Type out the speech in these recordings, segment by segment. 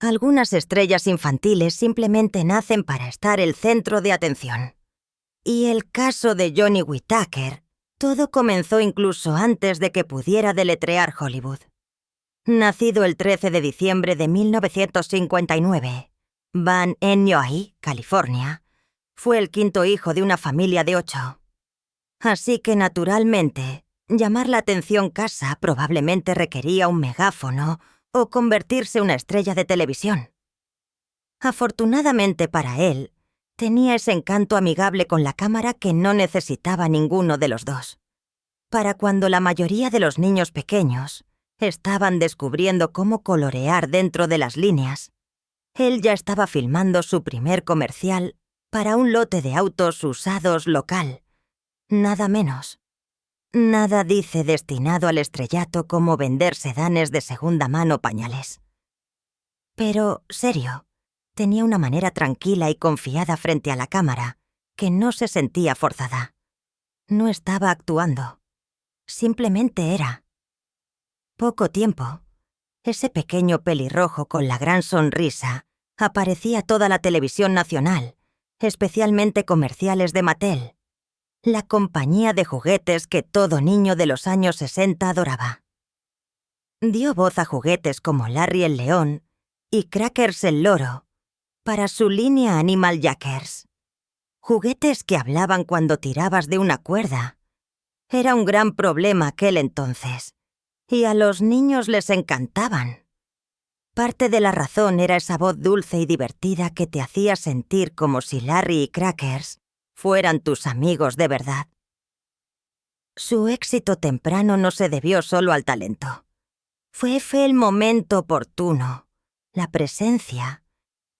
Algunas estrellas infantiles simplemente nacen para estar el centro de atención. Y el caso de Johnny Whittaker, todo comenzó incluso antes de que pudiera deletrear Hollywood. Nacido el 13 de diciembre de 1959, Van Nuys, California, fue el quinto hijo de una familia de 8. Así que, naturalmente, llamar la atención casa probablemente requería un megáfono o convertirse en una estrella de televisión. Afortunadamente para él, tenía ese encanto amigable con la cámara que no necesitaba ninguno de los dos. Para cuando la mayoría de los niños pequeños estaban descubriendo cómo colorear dentro de las líneas, él ya estaba filmando su primer comercial para un lote de autos usados local. Nada menos. Nada dice destinado al estrellato como vender sedanes de segunda mano pañales. Pero, serio, tenía una manera tranquila y confiada frente a la cámara que no se sentía forzada. No estaba actuando. Simplemente era. Poco tiempo, ese pequeño pelirrojo con la gran sonrisa aparecía toda la televisión nacional, especialmente comerciales de Mattel, la compañía de juguetes que todo niño de los años 60 adoraba. Dio voz a juguetes como Larry el león y Crackers el loro para su línea Animal Jackers. Juguetes que hablaban cuando tirabas de una cuerda. Era un gran problema aquel entonces, y a los niños les encantaban. Parte de la razón era esa voz dulce y divertida que te hacía sentir como si Larry y Crackers fueran tus amigos de verdad. Su éxito temprano no se debió solo al talento. Fue el momento oportuno, la presencia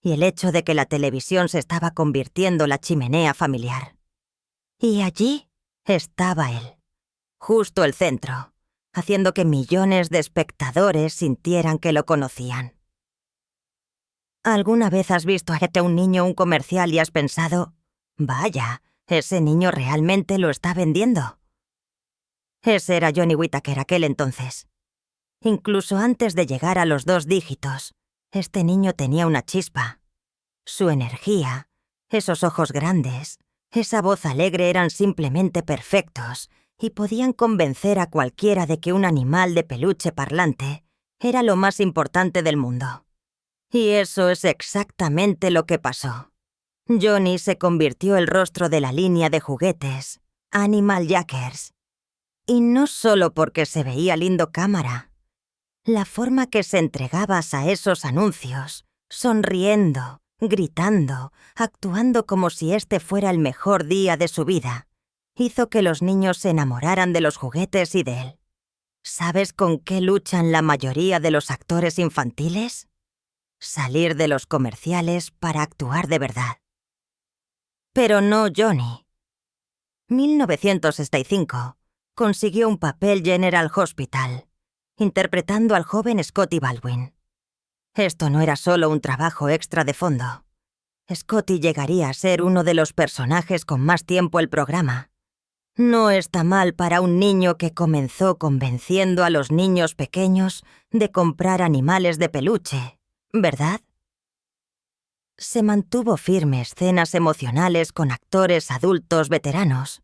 y el hecho de que la televisión se estaba convirtiendo en la chimenea familiar. Y allí estaba él, justo el centro, haciendo que millones de espectadores sintieran que lo conocían. ¿Alguna vez has visto a un niño un comercial y has pensado, vaya, ese niño realmente lo está vendiendo? Ese era Johnny Whittaker aquel entonces. Incluso antes de llegar a los 2 dígitos, este niño tenía una chispa. Su energía, esos ojos grandes, esa voz alegre eran simplemente perfectos y podían convencer a cualquiera de que un animal de peluche parlante era lo más importante del mundo. Y eso es exactamente lo que pasó. Johnny se convirtió el rostro de la línea de juguetes, Animal Jackers. Y no solo porque se veía lindo cámara. La forma que se entregabas a esos anuncios, sonriendo, gritando, actuando como si este fuera el mejor día de su vida, hizo que los niños se enamoraran de los juguetes y de él. ¿Sabes con qué luchan la mayoría de los actores infantiles? Salir de los comerciales para actuar de verdad. Pero no Johnny. 1965 consiguió un papel General Hospital, interpretando al joven Scotty Baldwin. Esto no era solo un trabajo extra de fondo. Scotty llegaría a ser uno de los personajes con más tiempo el programa. No está mal para un niño que comenzó convenciendo a los niños pequeños de comprar animales de peluche, ¿verdad? Se mantuvo firme escenas emocionales con actores adultos veteranos,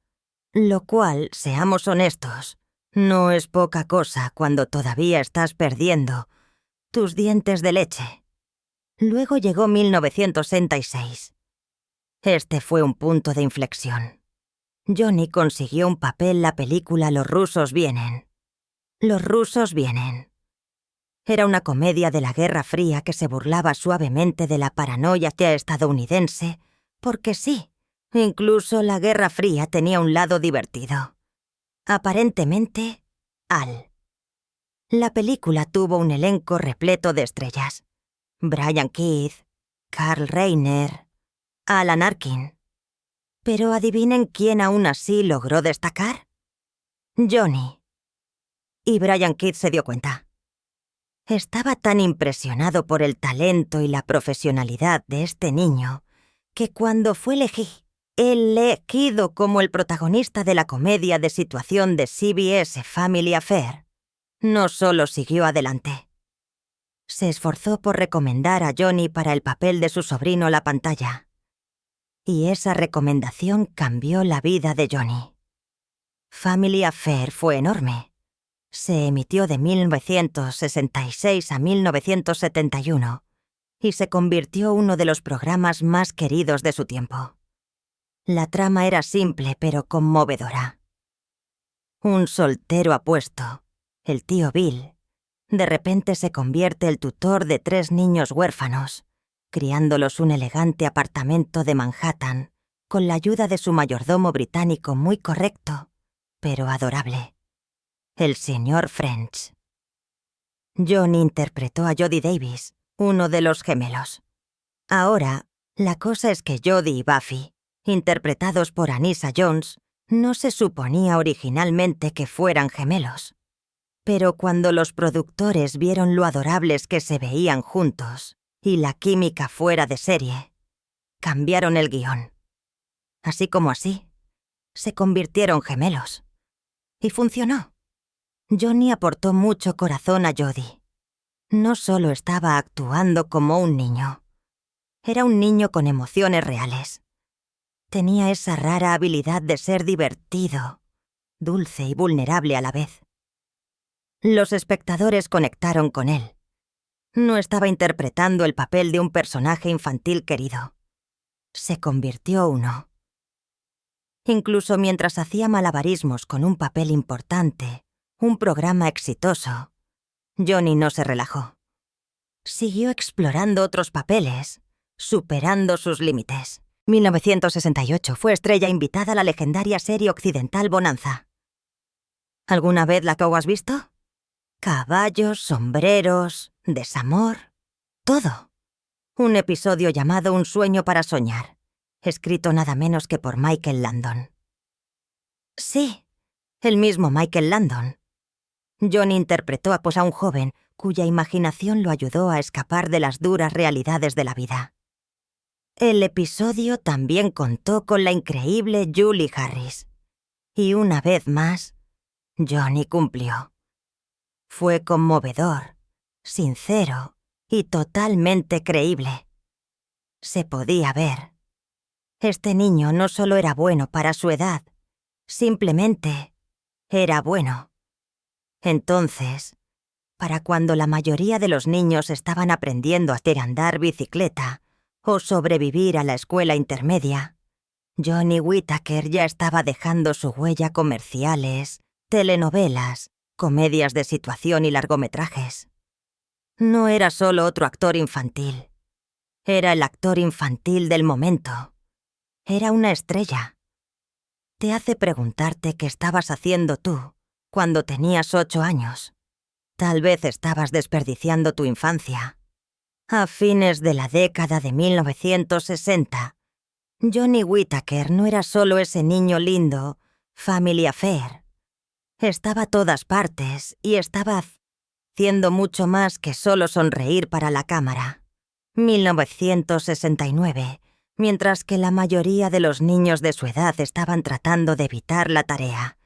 lo cual, seamos honestos, no es poca cosa cuando todavía estás perdiendo tus dientes de leche. Luego llegó 1966. Este fue un punto de inflexión. Johnny consiguió un papel en la película Los rusos vienen. Los rusos vienen. Era una comedia de la Guerra Fría que se burlaba suavemente de la paranoia estadounidense, porque sí, incluso la Guerra Fría tenía un lado divertido. Aparentemente, La película tuvo un elenco repleto de estrellas. Brian Keith, Carl Reiner, Alan Arkin. Pero adivinen quién aún así logró destacar. Johnny. Y Brian Keith se dio cuenta. Estaba tan impresionado por el talento y la profesionalidad de este niño que cuando fue elegido como el protagonista de la comedia de situación de CBS Family Affair, no solo siguió adelante. Se esforzó por recomendar a Johnny para el papel de su sobrino la pantalla. Y esa recomendación cambió la vida de Johnny. Family Affair fue enorme. Se emitió de 1966 a 1971 y se convirtió en uno de los programas más queridos de su tiempo. La trama era simple pero conmovedora. Un soltero apuesto, el tío Bill, de repente se convierte el tutor de 3 niños huérfanos, criándolos un elegante apartamento de Manhattan con la ayuda de su mayordomo británico muy correcto, pero adorable, el señor French. Johnny interpretó a Jody Davis, uno de los gemelos. Ahora, la cosa es que Jody y Buffy, interpretados por Anissa Jones, no se suponía originalmente que fueran gemelos. Pero cuando los productores vieron lo adorables que se veían juntos y la química fuera de serie, cambiaron el guión. Así como así, se convirtieron gemelos. Y funcionó. Johnny aportó mucho corazón a Jody. No solo estaba actuando como un niño. Era un niño con emociones reales. Tenía esa rara habilidad de ser divertido, dulce y vulnerable a la vez. Los espectadores conectaron con él. No estaba interpretando el papel de un personaje infantil querido. Se convirtió uno. Incluso mientras hacía malabarismos con un papel importante, un programa exitoso, Johnny no se relajó. Siguió explorando otros papeles, superando sus límites. 1968 fue estrella invitada a la legendaria serie occidental Bonanza. ¿Alguna vez la has visto? Caballos, sombreros, desamor, todo. Un episodio llamado Un sueño para soñar, escrito nada menos que por Michael Landon. Sí, el mismo Michael Landon. Johnny interpretó a un joven cuya imaginación lo ayudó a escapar de las duras realidades de la vida. El episodio también contó con la increíble Julie Harris. Y una vez más, Johnny cumplió. Fue conmovedor, sincero y totalmente creíble. Se podía ver. Este niño no solo era bueno para su edad, simplemente era bueno. Entonces, para cuando la mayoría de los niños estaban aprendiendo a andar bicicleta o sobrevivir a la escuela intermedia, Johnny Whittaker ya estaba dejando su huella comerciales, telenovelas, comedias de situación y largometrajes. No era solo otro actor infantil. Era el actor infantil del momento. Era una estrella. Te hace preguntarte qué estabas haciendo tú cuando tenías 8 años. Tal vez estabas desperdiciando tu infancia. A fines de la década de 1960, Johnny Whittaker no era solo ese niño lindo, Family Affair. Estaba a todas partes y estaba haciendo mucho más que solo sonreír para la cámara. 1969, mientras que la mayoría de los niños de su edad estaban tratando de evitar la tarea,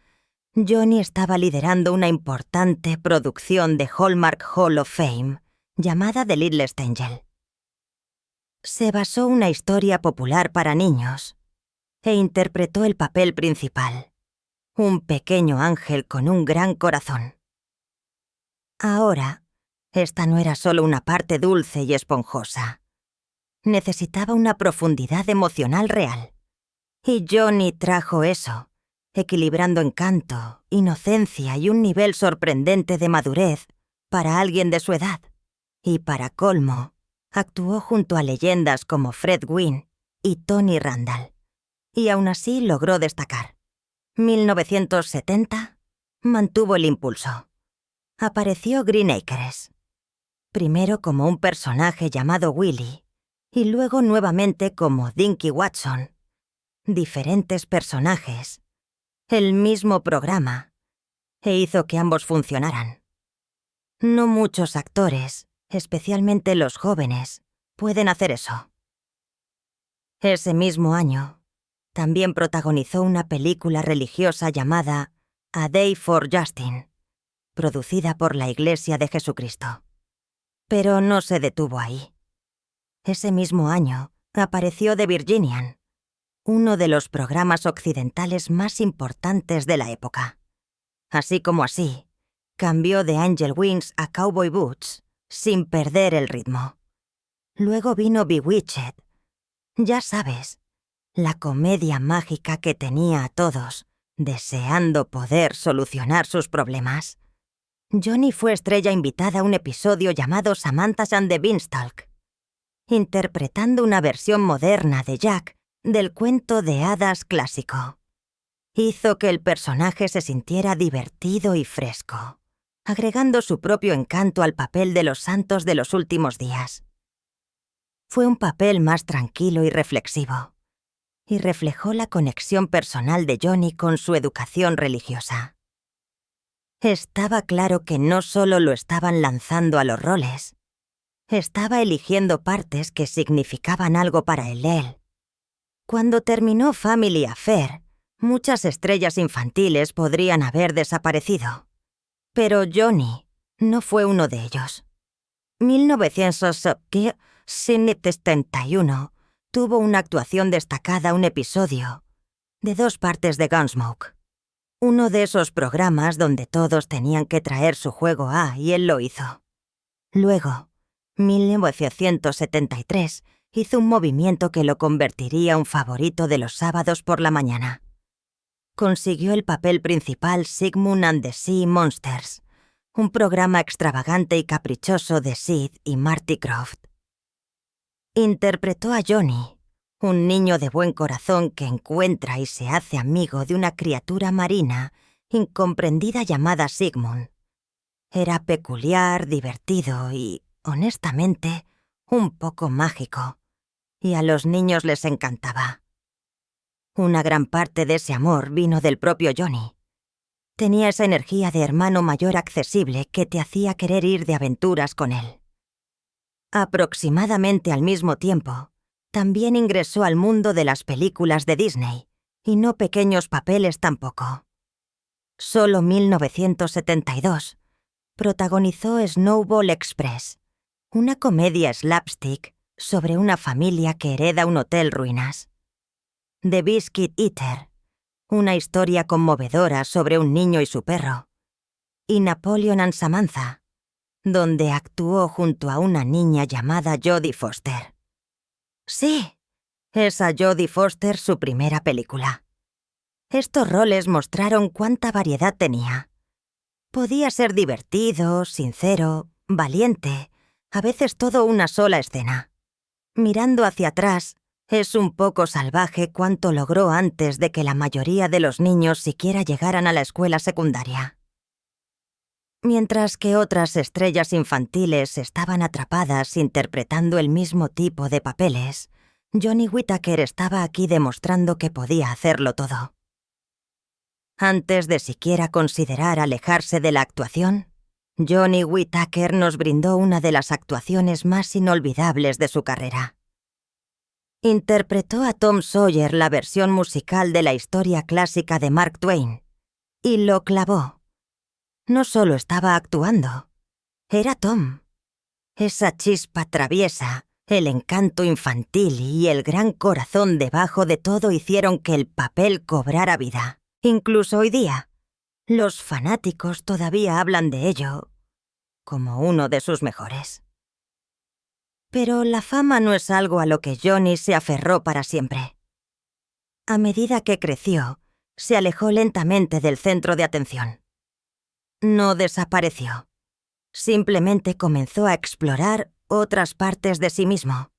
Johnny estaba liderando una importante producción de Hallmark Hall of Fame llamada The Littlest Angel. Se basó en una historia popular para niños e interpretó el papel principal, un pequeño ángel con un gran corazón. Ahora, esta no era solo una parte dulce y esponjosa. Necesitaba una profundidad emocional real. Y Johnny trajo eso, equilibrando encanto, inocencia y un nivel sorprendente de madurez para alguien de su edad. Y para colmo, actuó junto a leyendas como Fred Gwynne y Tony Randall. Y aún así logró destacar. 1970 mantuvo el impulso. Apareció Green Acres. Primero como un personaje llamado Willie, y luego nuevamente como Dinky Watson. Diferentes personajes, el mismo programa, e hizo que ambos funcionaran. No muchos actores, especialmente los jóvenes, pueden hacer eso. Ese mismo año, también protagonizó una película religiosa llamada A Day for Justin, producida por la Iglesia de Jesucristo. Pero no se detuvo ahí. Ese mismo año apareció The Virginian, uno de los programas occidentales más importantes de la época. Así como así, cambió de Angel Wings a Cowboy Boots sin perder el ritmo. Luego vino Bewitched. Ya sabes, la comedia mágica que tenía a todos deseando poder solucionar sus problemas. Johnny fue estrella invitada a un episodio llamado Samantha's and the Beanstalk, interpretando una versión moderna de Jack del cuento de hadas clásico. Hizo que el personaje se sintiera divertido y fresco, agregando su propio encanto al papel de los santos de los últimos días. Fue un papel más tranquilo y reflexivo, y reflejó la conexión personal de Johnny con su educación religiosa. Estaba claro que no solo lo estaban lanzando a los roles, estaba eligiendo partes que significaban algo para él. Cuando terminó Family Affair, muchas estrellas infantiles podrían haber desaparecido, pero Johnny no fue uno de ellos. 1971 tuvo una actuación destacada, un episodio de 2 partes de Gunsmoke, uno de esos programas donde todos tenían que traer su juego A y él lo hizo. Luego, 1973 hizo un movimiento que lo convertiría en un favorito de los sábados por la mañana. Consiguió el papel principal Sigmund and the Sea Monsters, un programa extravagante y caprichoso de Sid y Marty Krofft. Interpretó a Johnny, un niño de buen corazón que encuentra y se hace amigo de una criatura marina incomprendida llamada Sigmund. Era peculiar, divertido y, honestamente, un poco mágico, y a los niños les encantaba. Una gran parte de ese amor vino del propio Johnny. Tenía esa energía de hermano mayor accesible que te hacía querer ir de aventuras con él. Aproximadamente al mismo tiempo, también ingresó al mundo de las películas de Disney, y no pequeños papeles tampoco. Solo 1972 protagonizó Snowball Express, una comedia slapstick sobre una familia que hereda un hotel ruinas. The Biscuit Eater, una historia conmovedora sobre un niño y su perro. Y Napoleon and Samantha, donde actuó junto a una niña llamada Jodie Foster. Sí, esa Jodie Foster, su primera película. Estos roles mostraron cuánta variedad tenía. Podía ser divertido, sincero, valiente, a veces todo una sola escena. Mirando hacia atrás, es un poco salvaje cuánto logró antes de que la mayoría de los niños siquiera llegaran a la escuela secundaria. Mientras que otras estrellas infantiles estaban atrapadas interpretando el mismo tipo de papeles, Johnny Whittaker estaba aquí demostrando que podía hacerlo todo. Antes de siquiera considerar alejarse de la actuación, Johnny Whittaker nos brindó una de las actuaciones más inolvidables de su carrera. Interpretó a Tom Sawyer, la versión musical de la historia clásica de Mark Twain, y lo clavó. No solo estaba actuando, era Tom. Esa chispa traviesa, el encanto infantil y el gran corazón debajo de todo hicieron que el papel cobrara vida. Incluso hoy día, los fanáticos todavía hablan de ello como uno de sus mejores. Pero la fama no es algo a lo que Johnny se aferró para siempre. A medida que creció, se alejó lentamente del centro de atención. No desapareció. Simplemente comenzó a explorar otras partes de sí mismo.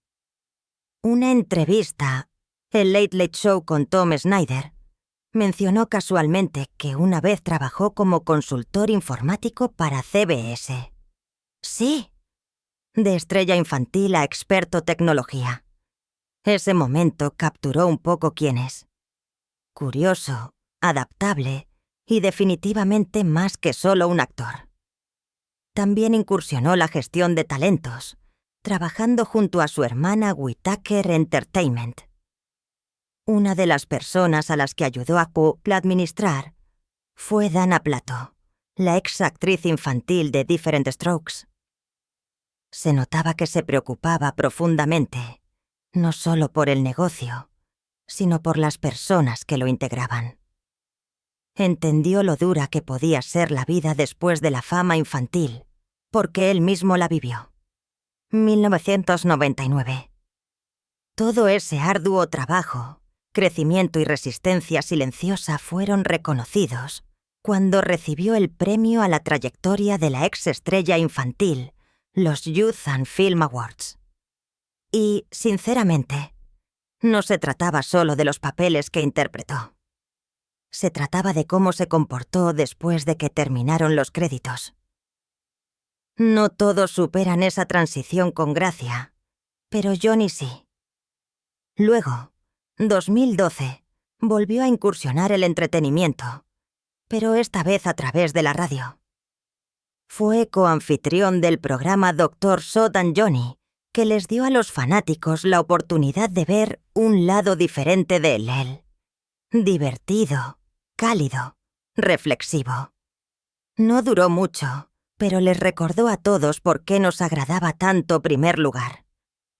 Una entrevista, el Late Late Show con Tom Snyder, mencionó casualmente que una vez trabajó como consultor informático para CBS. Sí, de estrella infantil a experto tecnología. Ese momento capturó un poco quién es. Curioso, adaptable y definitivamente más que solo un actor. También incursionó la gestión de talentos, trabajando junto a su hermana Whittaker Entertainment. Una de las personas a las que ayudó a administrar fue Dana Plato, la ex actriz infantil de Different Strokes. Se notaba que se preocupaba profundamente, no solo por el negocio, sino por las personas que lo integraban. Entendió lo dura que podía ser la vida después de la fama infantil, porque él mismo la vivió. 1999. Todo ese arduo trabajo, crecimiento y resistencia silenciosa fueron reconocidos cuando recibió el premio a la trayectoria de la ex estrella infantil, los Youth and Film Awards. Y, sinceramente, no se trataba solo de los papeles que interpretó. Se trataba de cómo se comportó después de que terminaron los créditos. No todos superan esa transición con gracia, pero Johnny sí. Luego, 2012, volvió a incursionar el entretenimiento, pero esta vez a través de la radio. Fue coanfitrión del programa Dr. Sod and Johnny, que les dio a los fanáticos la oportunidad de ver un lado diferente de él. Divertido, cálido, reflexivo. No duró mucho, pero les recordó a todos por qué nos agradaba tanto Primer Lugar.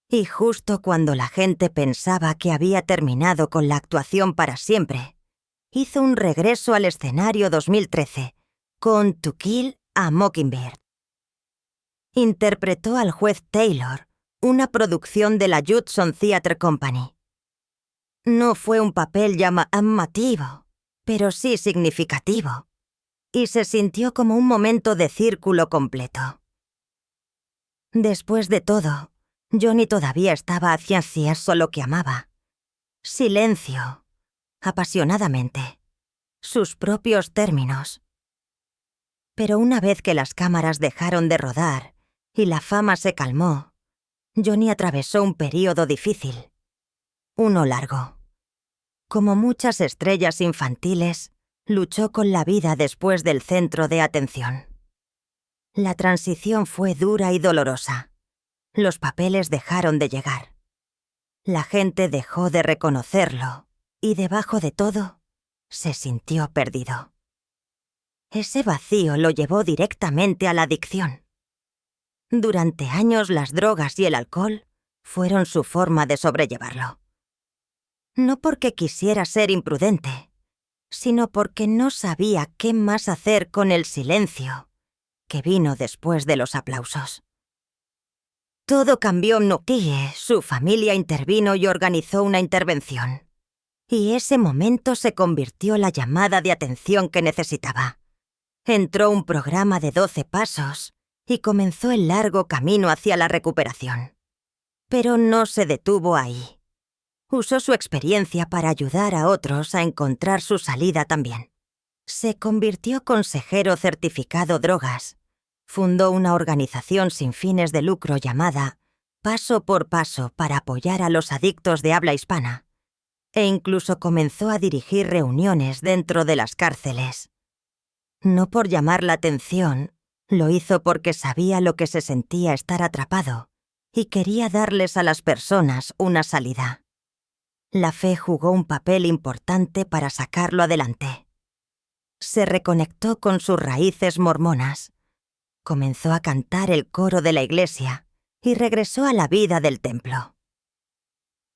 Y justo cuando la gente pensaba que había terminado con la actuación para siempre, hizo un regreso al escenario 2013 con To Kill a Mockingbird. Interpretó al juez Taylor, una producción de la Judson Theatre Company. No fue un papel llamativo, pero sí significativo, y se sintió como un momento de círculo completo. Después de todo, Johnny todavía estaba hacia eso lo que amaba. Silencio, apasionadamente, sus propios términos. Pero una vez que las cámaras dejaron de rodar y la fama se calmó, Johnny atravesó un período difícil, uno largo. Como muchas estrellas infantiles, luchó con la vida después del centro de atención. La transición fue dura y dolorosa. Los papeles dejaron de llegar. La gente dejó de reconocerlo y debajo de todo, se sintió perdido. Ese vacío lo llevó directamente a la adicción. Durante años las drogas y el alcohol fueron su forma de sobrellevarlo. No porque quisiera ser imprudente, sino porque no sabía qué más hacer con el silencio que vino después de los aplausos. Todo cambió en Nukie, su familia intervino y organizó una intervención. Y ese momento se convirtió en la llamada de atención que necesitaba. Entró un programa de 12 pasos y comenzó el largo camino hacia la recuperación. Pero no se detuvo ahí. Usó su experiencia para ayudar a otros a encontrar su salida también. Se convirtió consejero certificado drogas. Fundó una organización sin fines de lucro llamada Paso por Paso para apoyar a los adictos de habla hispana. E incluso comenzó a dirigir reuniones dentro de las cárceles. No por llamar la atención, lo hizo porque sabía lo que se sentía estar atrapado y quería darles a las personas una salida. La fe jugó un papel importante para sacarlo adelante. Se reconectó con sus raíces mormonas. Comenzó a cantar el coro de la iglesia y regresó a la vida del templo.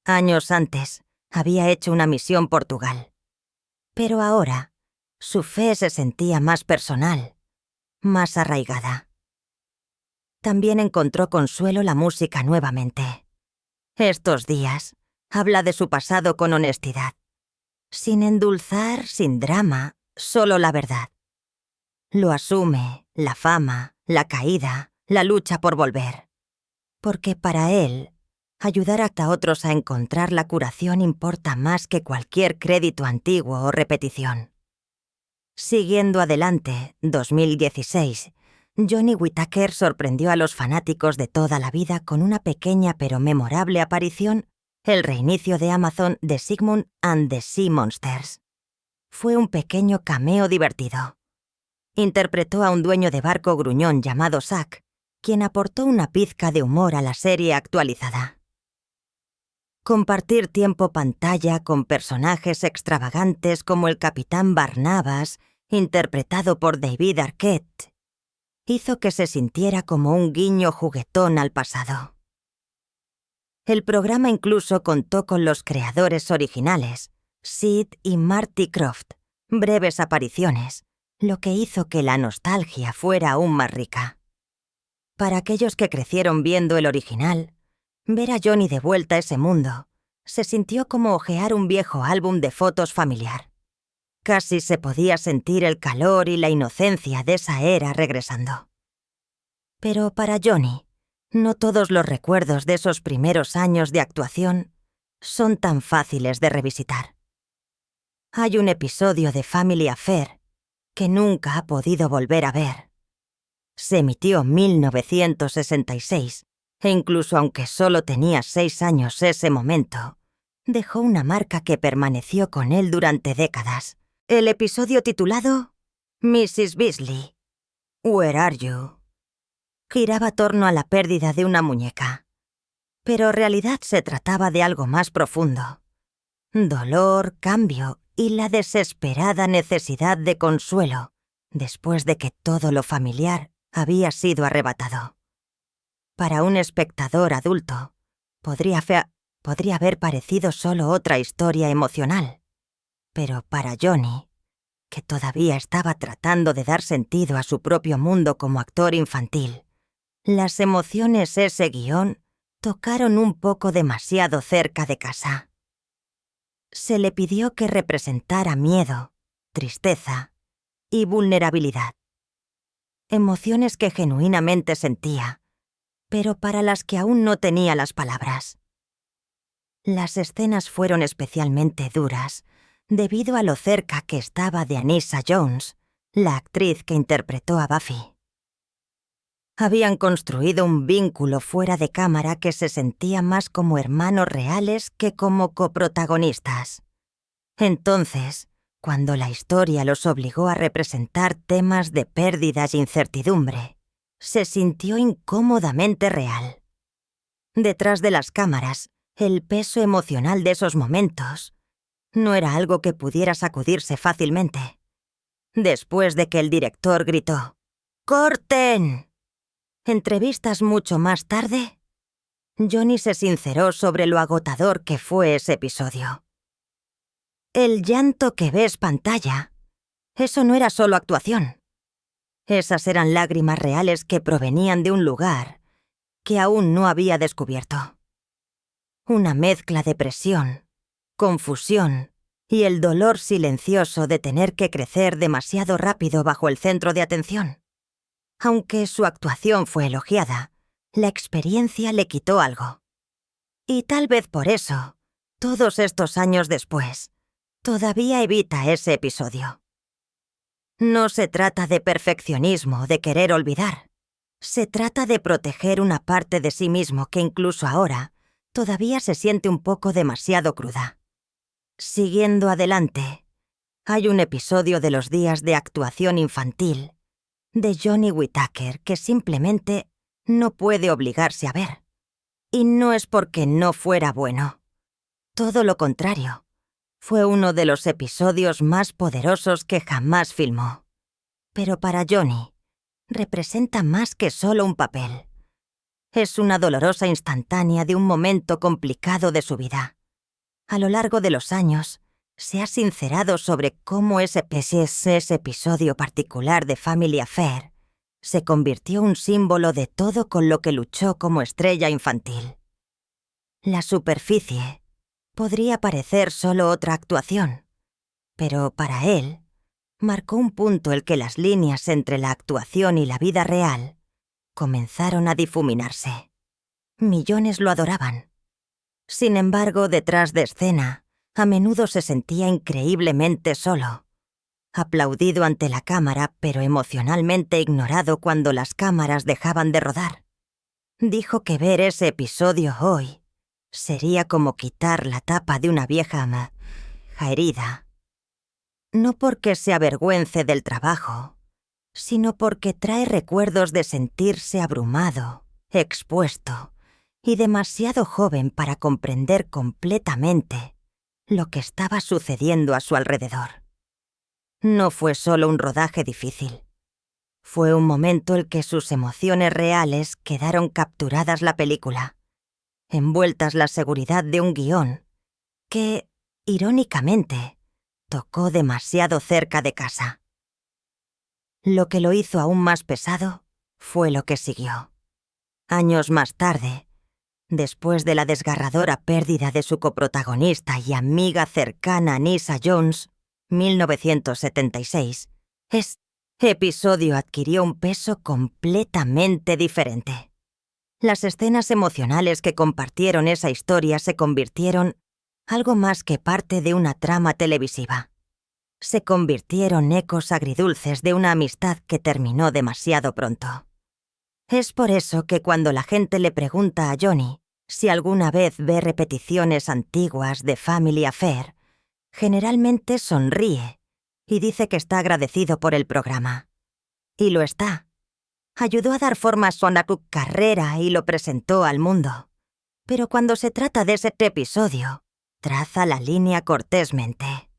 Años antes, había hecho una misión Portugal. Pero ahora, su fe se sentía más personal, más arraigada. También encontró consuelo la música nuevamente. Estos días, habla de su pasado con honestidad. Sin endulzar, sin drama, solo la verdad. Lo asume, la fama, la caída, la lucha por volver. Porque para él, ayudar a otros a encontrar la curación importa más que cualquier crédito antiguo o repetición. Siguiendo adelante, 2016, Johnny Whittaker sorprendió a los fanáticos de toda la vida con una pequeña pero memorable aparición, el reinicio de Amazon de Sigmund and the Sea Monsters. Fue un pequeño cameo divertido. Interpretó a un dueño de barco gruñón llamado Zack, quien aportó una pizca de humor a la serie actualizada. Compartir tiempo pantalla con personajes extravagantes como el Capitán Barnabas, interpretado por David Arquette, hizo que se sintiera como un guiño juguetón al pasado. El programa incluso contó con los creadores originales, Sid y Marty Krofft, breves apariciones, lo que hizo que la nostalgia fuera aún más rica. Para aquellos que crecieron viendo el original, ver a Johnny de vuelta a ese mundo se sintió como hojear un viejo álbum de fotos familiar. Casi se podía sentir el calor y la inocencia de esa era regresando. Pero para Johnny, no todos los recuerdos de esos primeros años de actuación son tan fáciles de revisitar. Hay un episodio de Family Affair que nunca ha podido volver a ver. Se emitió en 1966, e incluso aunque solo tenía 6 años ese momento, dejó una marca que permaneció con él durante décadas. El episodio titulado Mrs. Beasley, Where Are You? Giraba a torno a la pérdida de una muñeca, pero en realidad se trataba de algo más profundo. Dolor, cambio y la desesperada necesidad de consuelo después de que todo lo familiar había sido arrebatado. Para un espectador adulto, podría haber parecido solo otra historia emocional, pero para Johnny, que todavía estaba tratando de dar sentido a su propio mundo como actor infantil, las emociones ese guión tocaron un poco demasiado cerca de casa. Se le pidió que representara miedo, tristeza y vulnerabilidad. Emociones que genuinamente sentía, pero para las que aún no tenía las palabras. Las escenas fueron especialmente duras, debido a lo cerca que estaba de Anissa Jones, la actriz que interpretó a Buffy. Habían construido un vínculo fuera de cámara que se sentía más como hermanos reales que como coprotagonistas. Entonces, cuando la historia los obligó a representar temas de pérdidas e incertidumbre, se sintió incómodamente real. Detrás de las cámaras, el peso emocional de esos momentos no era algo que pudiera sacudirse fácilmente. Después de que el director gritó «¡Corten!», entrevistas mucho más tarde, Johnny se sinceró sobre lo agotador que fue ese episodio. El llanto que ves pantalla, eso no era solo actuación. Esas eran lágrimas reales que provenían de un lugar que aún no había descubierto. Una mezcla de presión, confusión y el dolor silencioso de tener que crecer demasiado rápido bajo el centro de atención. Aunque su actuación fue elogiada, la experiencia le quitó algo. Y tal vez por eso, todos estos años después, todavía evita ese episodio. No se trata de perfeccionismo, de querer olvidar. Se trata de proteger una parte de sí mismo que incluso ahora todavía se siente un poco demasiado cruda. Siguiendo adelante, hay un episodio de los días de actuación infantil de Johnny Whittaker que simplemente no puede obligarse a ver. Y no es porque no fuera bueno. Todo lo contrario. Fue uno de los episodios más poderosos que jamás filmó. Pero para Johnny, representa más que solo un papel. Es una dolorosa instantánea de un momento complicado de su vida. A lo largo de los años, se ha sincerado sobre cómo ese episodio particular de Family Affair se convirtió en un símbolo de todo con lo que luchó como estrella infantil. La superficie podría parecer solo otra actuación, pero para él, marcó un punto el que las líneas entre la actuación y la vida real comenzaron a difuminarse. Millones lo adoraban. Sin embargo, detrás de escena, a menudo se sentía increíblemente solo, aplaudido ante la cámara, pero emocionalmente ignorado cuando las cámaras dejaban de rodar. Dijo que ver ese episodio hoy sería como quitar la tapa de una vieja herida. No porque se avergüence del trabajo, sino porque trae recuerdos de sentirse abrumado, expuesto y demasiado joven para comprender completamente lo que estaba sucediendo a su alrededor. No fue solo un rodaje difícil. Fue un momento en que sus emociones reales quedaron capturadas la película, envueltas la seguridad de un guión que, irónicamente, tocó demasiado cerca de casa. Lo que lo hizo aún más pesado fue lo que siguió. Años más tarde, después de la desgarradora pérdida de su coprotagonista y amiga cercana Nisa Jones, 1976, este episodio adquirió un peso completamente diferente. Las escenas emocionales que compartieron esa historia se convirtieron algo más que parte de una trama televisiva. Se convirtieron ecos agridulces de una amistad que terminó demasiado pronto. Es por eso que cuando la gente le pregunta a Johnny si alguna vez ve repeticiones antiguas de Family Affair, generalmente sonríe y dice que está agradecido por el programa. Y lo está. Ayudó a dar forma a su carrera y lo presentó al mundo. Pero cuando se trata de ese episodio, traza la línea cortésmente.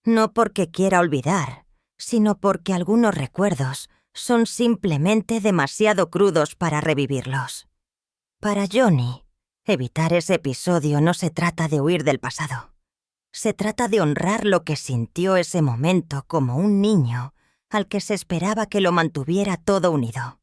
No porque quiera olvidar, sino porque algunos recuerdos son simplemente demasiado crudos para revivirlos. Para Johnny, evitar ese episodio no se trata de huir del pasado. Se trata de honrar lo que sintió ese momento como un niño al que se esperaba que lo mantuviera todo unido.